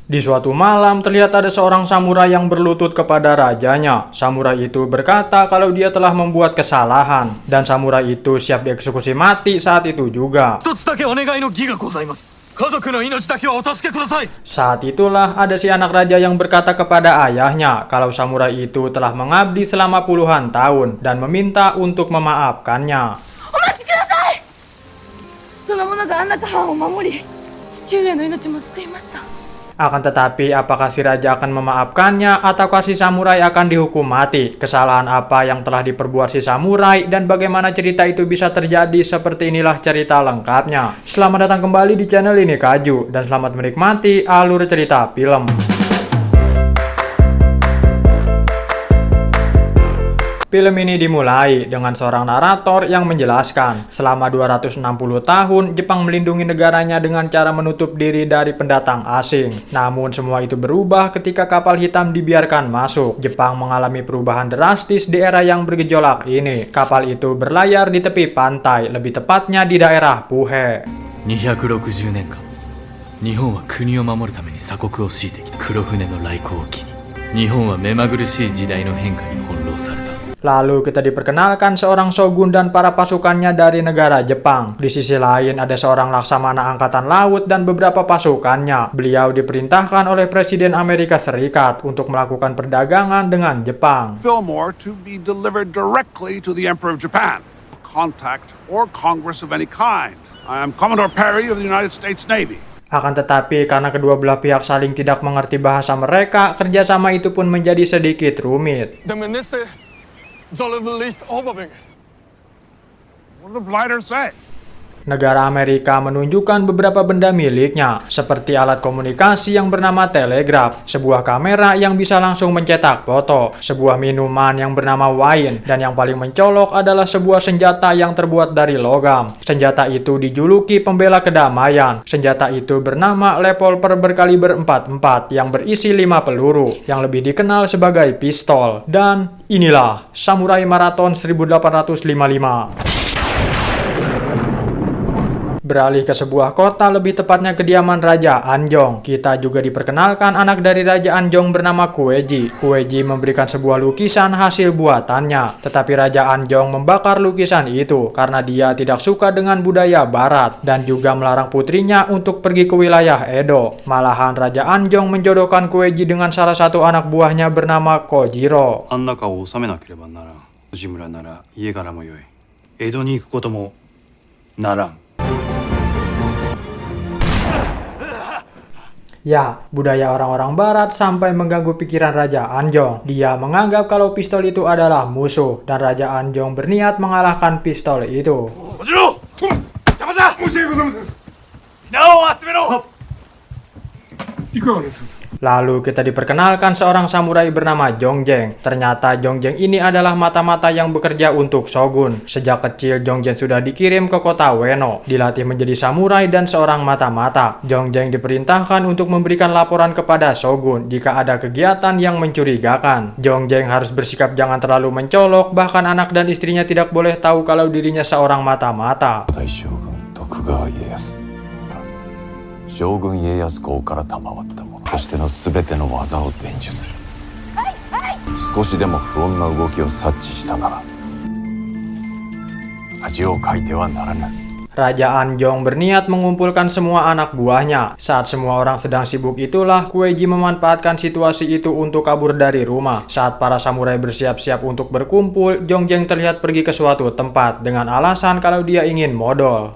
Di suatu malam, terlihat ada seorang samurai yang berlutut kepada rajanya. Samurai itu berkata kalau dia telah membuat kesalahan, dan samurai itu siap dieksekusi mati saat itu juga. Saat itulah ada si anak raja yang berkata kepada ayahnya kalau samurai itu telah mengabdi selama puluhan tahun dan meminta untuk memaafkannya. Akan tetapi, apakah si raja akan memaafkannya ataukah si samurai akan dihukum mati? Kesalahan apa yang telah diperbuat si samurai dan bagaimana cerita itu bisa terjadi? Seperti inilah cerita lengkapnya. Selamat datang kembali di channel ini Kaju, dan selamat menikmati alur cerita film. Film ini dimulai dengan seorang narator yang menjelaskan selama 260 tahun Jepang melindungi negaranya dengan cara menutup diri dari pendatang asing. Namun semua itu berubah ketika kapal hitam dibiarkan masuk. Jepang mengalami perubahan drastis di era yang bergejolak ini. Kapal itu berlayar di tepi pantai, lebih tepatnya di daerah Puhe. 260年間、日本は国を守るために鎖国を強いてきた。黒船の来航を機に、日本は目まぐるしい時代の変化に翻弄された。Lalu kita diperkenalkan seorang shogun dan para pasukannya dari negara Jepang. Di sisi lain ada seorang laksamana angkatan laut dan beberapa pasukannya. Beliau diperintahkan oleh Presiden Amerika Serikat untuk melakukan perdagangan dengan Jepang. Fillmore to be delivered directly to the Emperor of Japan. Contact or Congress of any kind. I am Commodore Perry of the United States Navy. Akan tetapi karena kedua belah pihak saling tidak mengerti bahasa mereka, kerjasama itu pun menjadi sedikit rumit. What do the blighters say? Negara Amerika menunjukkan beberapa benda miliknya, seperti alat komunikasi yang bernama telegraf, sebuah kamera yang bisa langsung mencetak foto, sebuah minuman yang bernama wine, dan yang paling mencolok adalah sebuah senjata yang terbuat dari logam. Senjata itu dijuluki pembela kedamaian. Senjata itu bernama revolver berkaliber 44 yang berisi 5 peluru, yang lebih dikenal sebagai pistol. Dan inilah Samurai Marathon 1855. Beralih ke sebuah kota, lebih tepatnya kediaman Raja Anjong. Kita juga diperkenalkan anak dari Raja Anjong bernama Kueji. Kueji memberikan sebuah lukisan hasil buatannya. Tetapi Raja Anjong membakar lukisan itu karena dia tidak suka dengan budaya barat dan juga melarang putrinya untuk pergi ke wilayah Edo. Malahan Raja Anjong menjodohkan Kueji dengan salah satu anak buahnya bernama Kojiro. あん中を治めなければならん。藤村なら家柄もよい。江戸に行くこともならん。 Ya, budaya orang-orang barat sampai mengganggu pikiran Raja Anjong. Dia menganggap kalau pistol itu adalah musuh, dan Raja Anjong berniat mengalahkan pistol itu. Lalu kita diperkenalkan seorang samurai bernama Jongjeng. Ternyata Jongjeng ini adalah mata-mata yang bekerja untuk Shogun. Sejak kecil Jongjeng sudah dikirim ke kota Ueno, dilatih menjadi samurai dan seorang mata-mata. Jongjeng diperintahkan untuk memberikan laporan kepada Shogun jika ada kegiatan yang mencurigakan. Jongjeng harus bersikap jangan terlalu mencolok, bahkan anak dan istrinya tidak boleh tahu kalau dirinya seorang mata-mata. 将軍家康公から賜ったものとしての全ての技を伝授する。少しでも不穏な動きを察知したなら恥をかいてはならぬ。 Raja Anjong berniat mengumpulkan semua anak buahnya. Saat semua orang sedang sibuk itulah Kueji memanfaatkan situasi itu untuk kabur dari rumah. Saat para samurai bersiap-siap untuk berkumpul, Jongjeng terlihat pergi ke suatu tempat dengan alasan kalau dia ingin modal.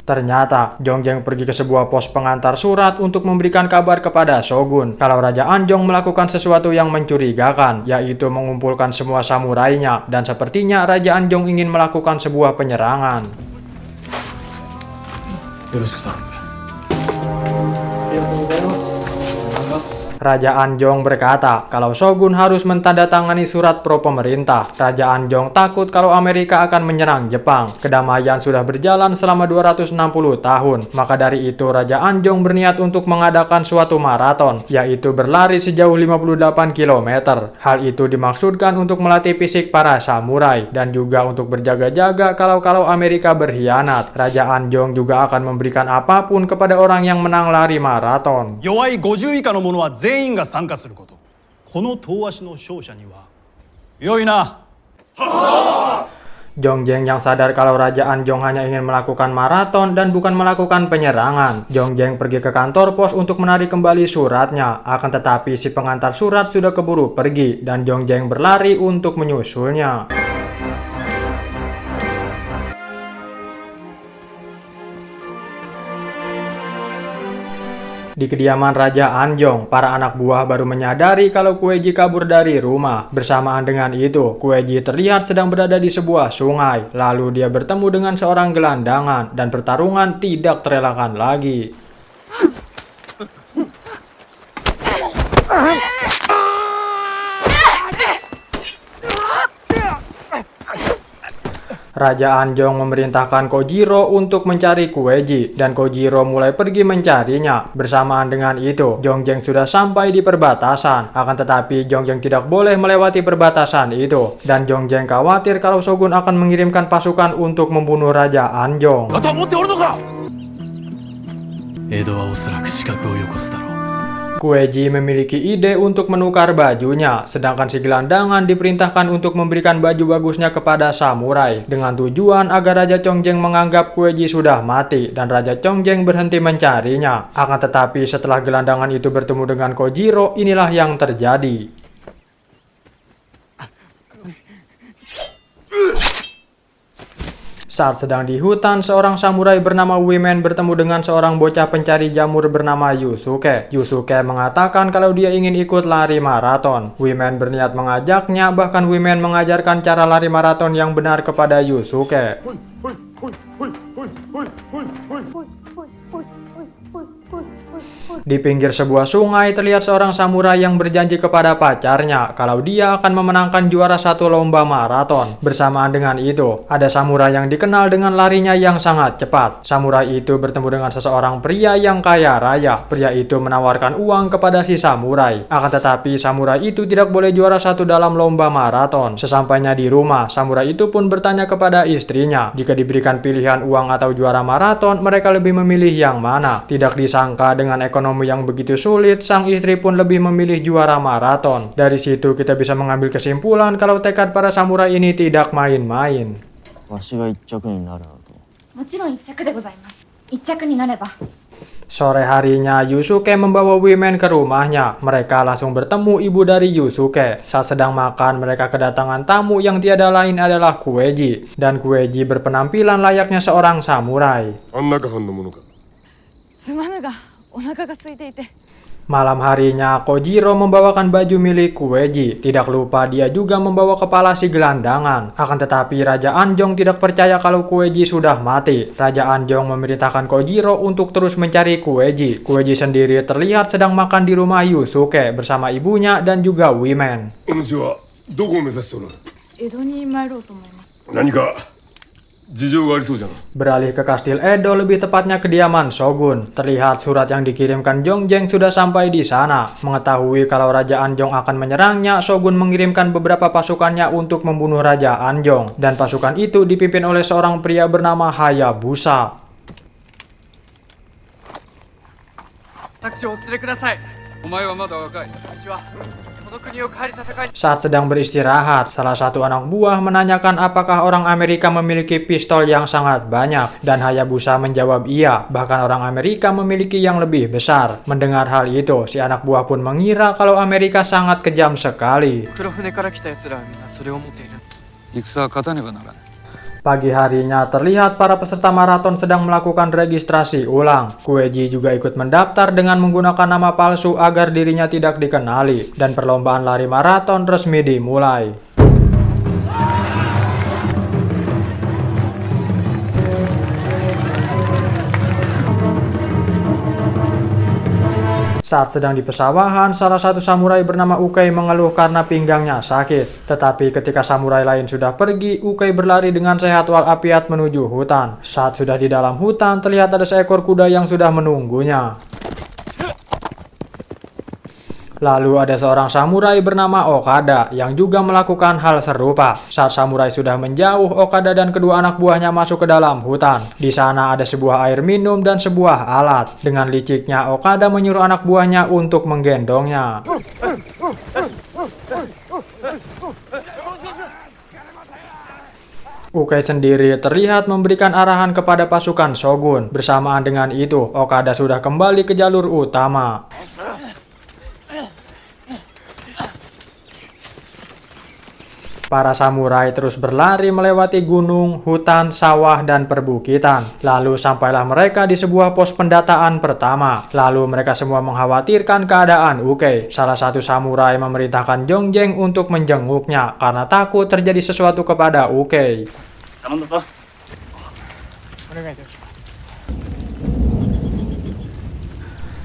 Ternyata Jongjeng pergi ke sebuah pos pengantar surat untuk memberikan kabar kepada Shogun kalau Raja Anjong melakukan sesuatu yang mencurigakan, yaitu mengumpulkan semua samurainya, dan sepertinya Raja Anjong ingin melakukan sebuah penyerangan. Raja Anjong berkata kalau Shogun harus mentandatangani surat pro pemerintah. Raja Anjong takut kalau Amerika akan menyerang Jepang. Kedamaian sudah berjalan selama 260 tahun. Maka dari itu Raja Anjong berniat untuk mengadakan suatu maraton, yaitu berlari sejauh 58 km. Hal itu dimaksudkan untuk melatih fisik para samurai dan juga untuk berjaga-jaga kalau Amerika berkhianat. Raja Anjong juga akan memberikan apapun kepada orang yang menang lari maraton. 弱い50以下の者は全員が参加すること。この遠足の勝者には良いな。 Jongjeng yang sadar kalau Raja Anjong hanya ingin melakukan maraton dan bukan melakukan penyerangan. Jongjeng pergi ke kantor pos untuk menarik kembali suratnya. Akan tetapi si pengantar surat sudah keburu pergi dan Jongjeng berlari untuk menyusulnya. Di kediaman Raja Anjong, para anak buah baru menyadari kalau Kueji kabur dari rumah. Bersamaan dengan itu, Kueji terlihat sedang berada di sebuah sungai. Lalu dia bertemu dengan seorang gelandangan dan pertarungan tidak terelakkan lagi. Raja Anjong memerintahkan Kojiro untuk mencari Kueji dan Kojiro mulai pergi mencarinya. Bersamaan dengan itu, Jongjeng sudah sampai di perbatasan. Akan tetapi Jongjeng tidak boleh melewati perbatasan itu dan Jongjeng khawatir kalau Shogun akan mengirimkan pasukan untuk membunuh Raja Anjong. 江戸はおそらく死角をよこすだろう。 Kueji memiliki ide untuk menukar bajunya, sedangkan si gelandangan diperintahkan untuk memberikan baju bagusnya kepada samurai dengan tujuan agar Raja Chongjeng menganggap Kueji sudah mati dan Raja Chongjeng berhenti mencarinya. Akan tetapi setelah gelandangan itu bertemu dengan Kojiro, inilah yang terjadi. Saat sedang di hutan, seorang samurai bernama Wimen bertemu dengan seorang bocah pencari jamur bernama Yusuke. Yusuke mengatakan kalau dia ingin ikut lari maraton. Wimen berniat mengajaknya, bahkan Wimen mengajarkan cara lari maraton yang benar kepada Yusuke. Di pinggir sebuah sungai terlihat seorang samurai yang berjanji kepada pacarnya kalau dia akan memenangkan juara satu lomba maraton. Bersamaan dengan itu, ada samurai yang dikenal dengan larinya yang sangat cepat. Samurai itu bertemu dengan seseorang pria yang kaya raya. Pria itu menawarkan uang kepada si samurai. Akan tetapi samurai itu tidak boleh juara satu dalam lomba maraton. Sesampainya di rumah, samurai itu pun bertanya kepada istrinya. Jika diberikan pilihan uang atau juara maraton, mereka lebih memilih yang mana. Tidak disangka dengan ekonomi yang begitu sulit, sang istri pun lebih memilih juara maraton. Dari situ kita bisa mengambil kesimpulan kalau tekad para samurai ini tidak main-main. Sore harinya, Yusuke membawa Wimen ke rumahnya. Mereka langsung bertemu ibu dari Yusuke. Saat sedang makan, mereka kedatangan tamu yang tiada lain adalah Kueji. Dan Kueji berpenampilan layaknya seorang samurai. Malam harinya, Kojiro membawakan baju milik Kueji. Tidak lupa dia juga membawa kepala si gelandangan. Akan tetapi Raja Anjong tidak percaya kalau Kueji sudah mati. Raja Anjong memerintahkan Kojiro untuk terus mencari Kueji. Kueji sendiri terlihat sedang makan di rumah Yusuke bersama ibunya dan juga Wimen. Beralih ke kastil Edo, lebih tepatnya kediaman Shogun. Terlihat surat yang dikirimkan Jongjeng sudah sampai di sana. Mengetahui kalau Raja Anjong akan menyerangnya, Shogun mengirimkan beberapa pasukannya untuk membunuh Raja Anjong. Dan pasukan itu dipimpin oleh seorang pria bernama Hayabusa. Saat sedang beristirahat, salah satu anak buah menanyakan apakah orang Amerika memiliki pistol yang sangat banyak, dan Hayabusa menjawab iya, bahkan orang Amerika memiliki yang lebih besar. Mendengar hal itu, si anak buah pun mengira kalau Amerika sangat kejam sekali. Pagi harinya terlihat para peserta maraton sedang melakukan registrasi ulang. Kueji juga ikut mendaftar dengan menggunakan nama palsu agar dirinya tidak dikenali. Dan perlombaan lari maraton resmi dimulai. Saat sedang di pesawahan, salah satu samurai bernama Ukei mengeluh karena pinggangnya sakit. Tetapi ketika samurai lain sudah pergi, Ukei berlari dengan sehat walafiat menuju hutan. Saat sudah di dalam hutan, terlihat ada seekor kuda yang sudah menunggunya. Lalu ada seorang samurai bernama Okada yang juga melakukan hal serupa. Saat samurai sudah menjauh, Okada dan kedua anak buahnya masuk ke dalam hutan. Di sana ada sebuah air minum dan sebuah alat. Dengan liciknya, Okada menyuruh anak buahnya untuk menggendongnya. Ukei sendiri terlihat memberikan arahan kepada pasukan Shogun. Bersamaan dengan itu, Okada sudah kembali ke jalur utama. Para samurai terus berlari melewati gunung, hutan, sawah, dan perbukitan. Lalu sampailah mereka di sebuah pos pendataan pertama. Lalu mereka semua mengkhawatirkan keadaan Ukei. Salah satu samurai memerintahkan Jongjeng untuk menjenguknya karena takut terjadi sesuatu kepada Ukei.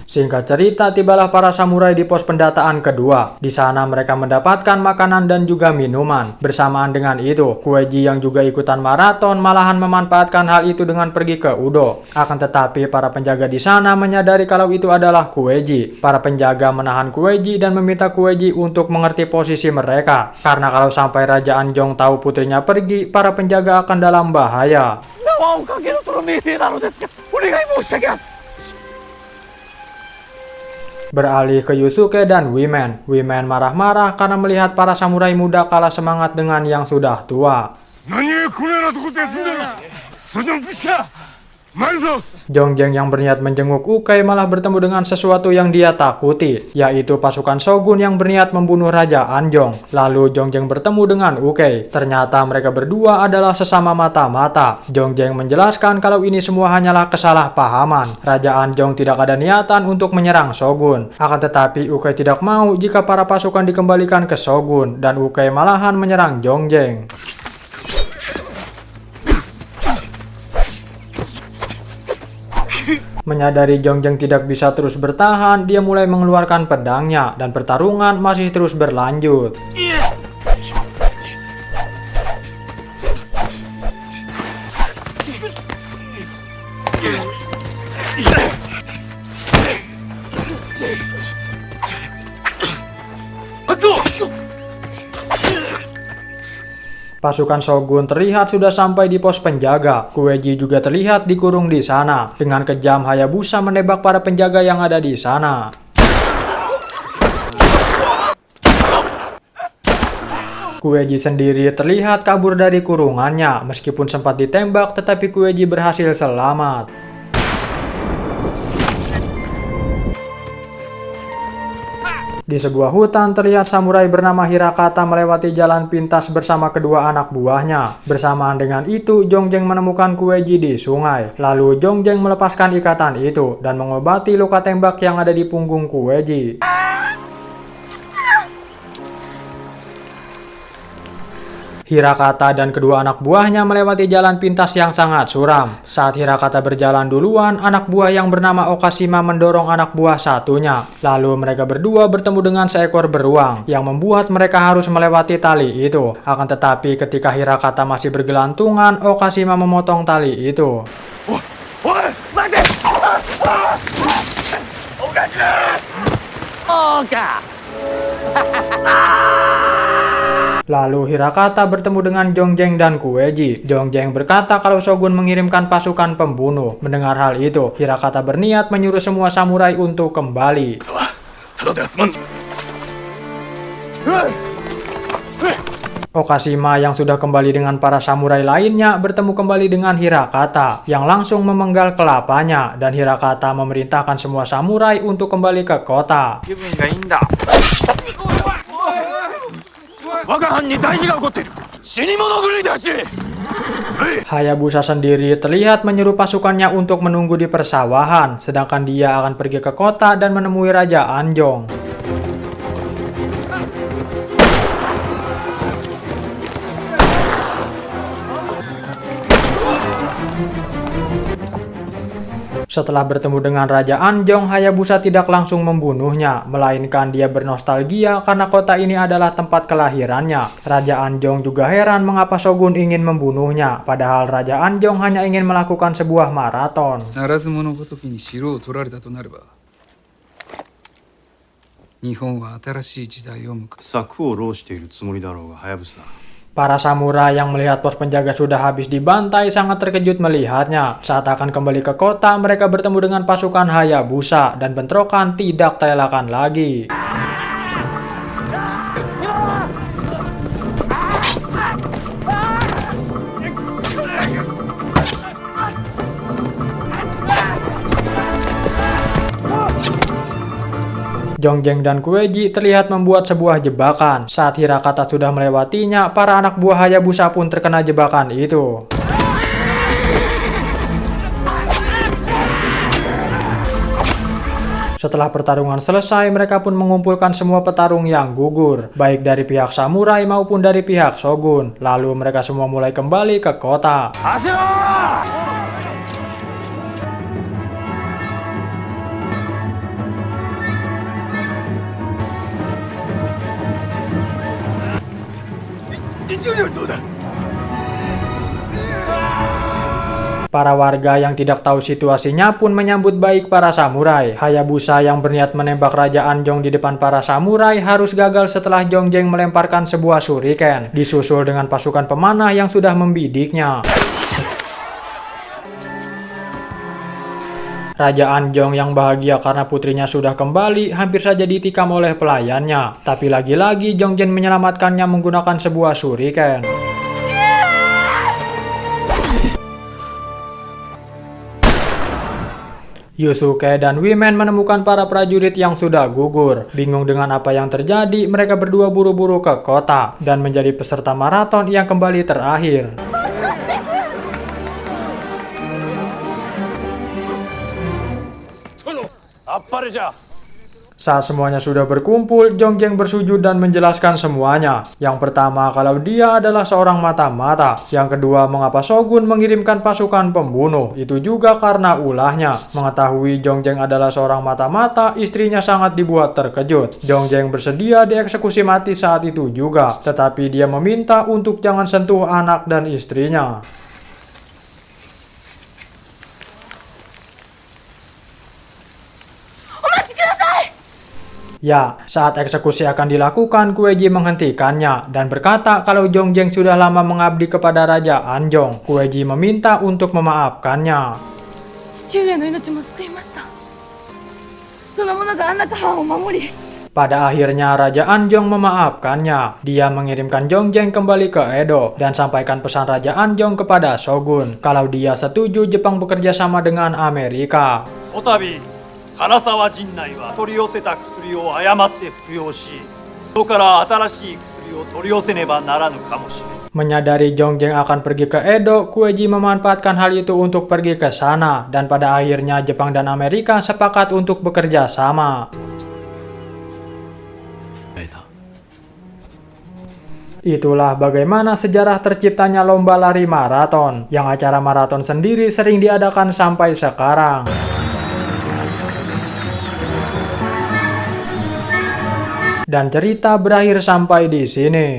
Singkat cerita, tibalah para samurai di pos pendataan kedua. Di sana mereka mendapatkan makanan dan juga minuman. Bersamaan dengan itu, Kueji yang juga ikutan maraton malahan memanfaatkan hal itu dengan pergi ke Udo. Akan tetapi para penjaga di sana menyadari kalau itu adalah Kueji. Para penjaga menahan Kueji dan meminta Kueji untuk mengerti posisi mereka. Karena kalau sampai Raja Anjong tahu putrinya pergi, para penjaga akan dalam bahaya. Beralih ke Yusuke dan Wimen. Wimen marah-marah karena melihat para samurai muda kalah semangat dengan yang sudah tua. Jongjeng yang berniat menjenguk Ukei malah bertemu dengan sesuatu yang dia takuti, yaitu pasukan Shogun yang berniat membunuh Raja Anjong. Lalu Jongjeng bertemu dengan Ukei. Ternyata mereka berdua adalah sesama mata-mata. Jongjeng menjelaskan kalau ini semua hanyalah kesalahpahaman. Raja Anjong tidak ada niatan untuk menyerang Shogun. Akan tetapi Ukei tidak mau jika para pasukan dikembalikan ke Shogun, dan Ukei malahan menyerang Jongjeng. Menyadari Jongjeng tidak bisa terus bertahan, dia mulai mengeluarkan pedangnya dan pertarungan masih terus berlanjut. Pasukan Shogun terlihat sudah sampai di pos penjaga. Kueji juga terlihat dikurung di sana. Dengan kejam, Hayabusa menembak para penjaga yang ada di sana. Kueji sendiri terlihat kabur dari kurungannya. Meskipun sempat ditembak, tetapi Kueji berhasil selamat. Di sebuah hutan terlihat samurai bernama Hirakata melewati jalan pintas bersama kedua anak buahnya. Bersamaan dengan itu, Jongjeng menemukan Kueji di sungai. Lalu Jongjeng melepaskan ikatan itu dan mengobati luka tembak yang ada di punggung Kueji. Hirakata dan kedua anak buahnya melewati jalan pintas yang sangat suram. Saat Hirakata berjalan duluan, anak buah yang bernama Okashima mendorong anak buah satunya. Lalu mereka berdua bertemu dengan seekor beruang yang membuat mereka harus melewati tali itu. Akan tetapi ketika Hirakata masih bergelantungan, Okashima memotong tali itu. Lalu Hirakata bertemu dengan Jongjeng dan Kueji. Jongjeng berkata kalau Shogun mengirimkan pasukan pembunuh. Mendengar hal itu, Hirakata berniat menyuruh semua samurai untuk kembali. Okashima yang sudah kembali dengan para samurai lainnya bertemu kembali dengan Hirakata yang langsung memenggal kelapanya, dan Hirakata memerintahkan semua samurai untuk kembali ke kota. Hayabusa sendiri terlihat menyuruh pasukannya untuk menunggu di persawahan, sedangkan dia akan pergi ke kota dan menemui Raja Anjong. Setelah bertemu dengan Raja Anjong, Hayabusa tidak langsung membunuhnya, melainkan dia bernostalgia karena kota ini adalah tempat kelahirannya. Raja Anjong juga heran mengapa Shogun ingin membunuhnya, padahal Raja Anjong hanya ingin melakukan sebuah maraton. ならず者ごときに城を取られたとなれば日本は新しい時代を迎え策を浪しているつもりだろうが、はやぶさ。 Para samurai yang melihat pos penjaga sudah habis dibantai sangat terkejut melihatnya. Saat akan kembali ke kota, mereka bertemu dengan pasukan Hayabusa dan bentrokan tidak terelakkan lagi. Jongjeng dan Kueji terlihat membuat sebuah jebakan. Saat Hirakata sudah melewatinya, para anak buah Hayabusa pun terkena jebakan itu. Setelah pertarungan selesai, mereka pun mengumpulkan semua petarung yang gugur, baik dari pihak samurai maupun dari pihak Shogun. Lalu mereka semua mulai kembali ke kota. Para warga yang tidak tahu situasinya pun menyambut baik para samurai. Hayabusa yang berniat menembak Raja Anjong di depan para samurai harus gagal setelah Jongjeng melemparkan sebuah shuriken, disusul dengan pasukan pemanah yang sudah membidiknya. Raja Anjong yang bahagia karena putrinya sudah kembali hampir saja ditikam oleh pelayannya. Tapi lagi-lagi Jongjeng menyelamatkannya menggunakan sebuah shuriken. Yusuke dan Wimen menemukan para prajurit yang sudah gugur. Bingung dengan apa yang terjadi, mereka berdua buru-buru ke kota dan menjadi peserta maraton yang kembali terakhir. Saat semuanya sudah berkumpul, Jongjeng bersujud dan menjelaskan semuanya. Yang pertama, kalau dia adalah seorang mata-mata. Yang kedua, mengapa Shogun mengirimkan pasukan pembunuh. Itu juga karena ulahnya. Mengetahui Jongjeng adalah seorang mata-mata, istrinya sangat dibuat terkejut. Jongjeng bersedia dieksekusi mati saat itu juga. Tetapi dia meminta untuk jangan sentuh anak dan istrinya. Ya, saat eksekusi akan dilakukan, Kueji menghentikannya dan berkata kalau Jongjeng sudah lama mengabdi kepada Raja Anjong. Kueji meminta untuk memaafkannya. Pada akhirnya Raja Anjong memaafkannya. Dia mengirimkan Jongjeng kembali ke Edo dan sampaikan pesan Raja Anjong kepada Shogun kalau dia setuju Jepang bekerja sama dengan Amerika. Otabi 金沢陣内は取り寄せた薬を誤って服用し、そこから新しい薬を取り寄せねばならぬかもしれない。 Menyadari Jongjeng akan pergi ke Edo, Kueji memanfaatkan hal itu untuk pergi ke sana dan pada akhirnya Jepang dan Amerika sepakat untuk bekerja sama. Itulah bagaimana sejarah terciptanya lomba lari maraton, yang acara maraton sendiri sering diadakan sampai sekarang. Dan cerita berakhir sampai di sini.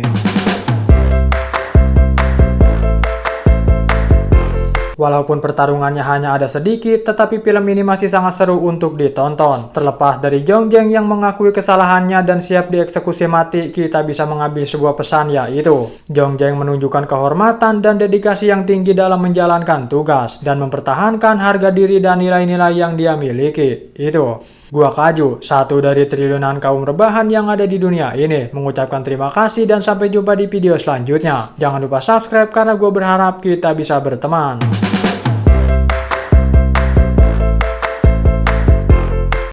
Walaupun pertarungannya hanya ada sedikit, tetapi film ini masih sangat seru untuk ditonton. Terlepas dari Jongjeng yang mengakui kesalahannya dan siap dieksekusi mati, kita bisa mengambil sebuah pesan, yaitu Jongjeng menunjukkan kehormatan dan dedikasi yang tinggi dalam menjalankan tugas dan mempertahankan harga diri dan nilai-nilai yang dia miliki. Itu gua Kaju, satu dari triliunan kaum rebahan yang ada di dunia ini, mengucapkan terima kasih dan sampai jumpa di video selanjutnya. Jangan lupa subscribe karena gua berharap kita bisa berteman.